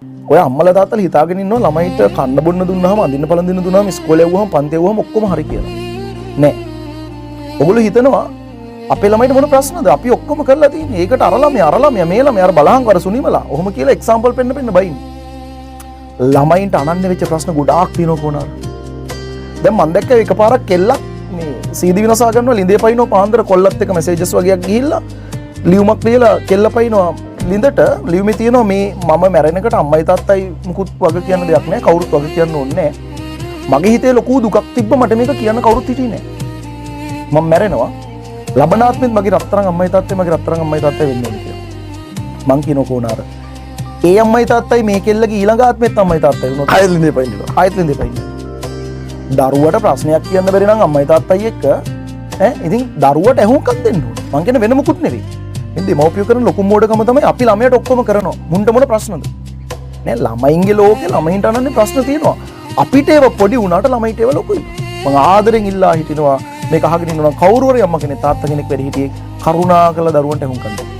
ඔය අම්මලා තාත්තලා හිතාගෙන ඉන්නවා ළමයිට කන්න බොන්න දුන්නාම අඳින්න පළඳින්න දුන්නාම ඉස්කෝලේ යවුවම පන්ති යවුවම ඔක්කොම හරි කියලා. නෑ. ඔගොල්ලෝ හිතනවා අපේ ළමයිට මොන ප්‍රශ්නද? අපි ඔක්කොම කරලා තියෙන්නේ. ඒකට අර ළමයා මේ ළමයා අර බලහන් කර සුනිමලා. ඔහොම කියලා එක්සැම්පල් පෙන්න බයින්. ළමයින්ට අනන්‍ය වෙච්ච ප්‍රශ්න ගොඩාක් තියෙනවා කොහොනාර. දැන් මම දැක්ක එකපාරක් කෙල්ලක් මේ සීදි විනාසා ගන්නවා ලිඳේ පයින්නවා පාන්දර කොල්ලත් එක්ක මෙසේජස් වගේක් ගිහිල්ලා ලියුමක් ලියලා කෙල්ල පයින්නවා ලිඳට ලියුමේ තියෙනවා මේ මම මැරෙනකොට අම්මයි තාත්තයි මුකුත් වග කියන්න දෙයක් නැහැ කවුරුත් වග කියන්න ඕනේ නැහැ මගේ හිතේ ලොකු දුකක් තිබ්බ මට මේක කියන්න කවුරුත් හිටියේ නැහැ මම මැරෙනවා ලබනාත්මෙත් මගේ රත්තරන් අම්මයි තාත්තයි මගේ රත්තරන් අම්මයි තාත්තයි වෙන්න ඕනේ කියලා මං කියනවා කොහොනාර ඒ අම්මයි තාත්තයි මේ කෙල්ලගේ ඊළඟ ආත්මෙත් අම්මයි තාත්තයි වුණා ආයෙත් ලිඳේ පයින්නවා ආයෙත් ලිඳේ පයින්නවා දරුවට ප්‍රශ්නයක් කියන්න බැරි නම් අම්මයි තාත්තයි එක්ක ඉතින් දරුවට ඇහුම්කම් දෙන්න ඕනේ මං කියන්නේ වෙන මොකුත් නෙවෙයි ඉතින් දෙමව්පියෝ කරන ලොකුම මෝඩකම තමයි අපි ළමයට ඔක්කොම කරනවා මුන්ට මොන ප්‍රශ්නද නෑ ළමයින්ගේ ලෝකේ ළමයින්ට අනන්නේ ප්‍රශ්න තියෙනවා අපිට ඒව පොඩි වුණාට ළමයිට ඒව ලොකුයි මං ආදරෙන් ඉල්ලා හිටිනවා මේක අහගෙන ඉන්නවා කවුරු හරි අම්මා කෙනෙක් තාත්තා කෙනෙක් වැඩි හිටියේ කරුණා කරලා දරුවන්ට ඇහුම්කම් දෙන්න